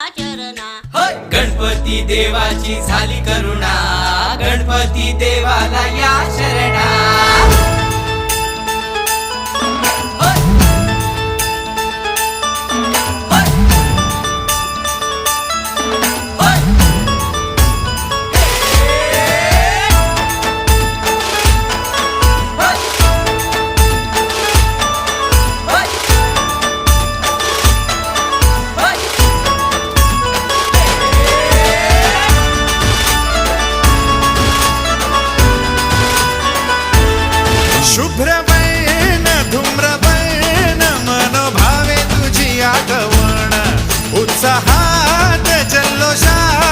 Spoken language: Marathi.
चरणा गणपती देवाची झाली करुणा, गणपती देवाला या शरणा। शुभ्रवैन धूम्रवैन मनोभावे तुझी आठवण, उत्साहात जल्लोषात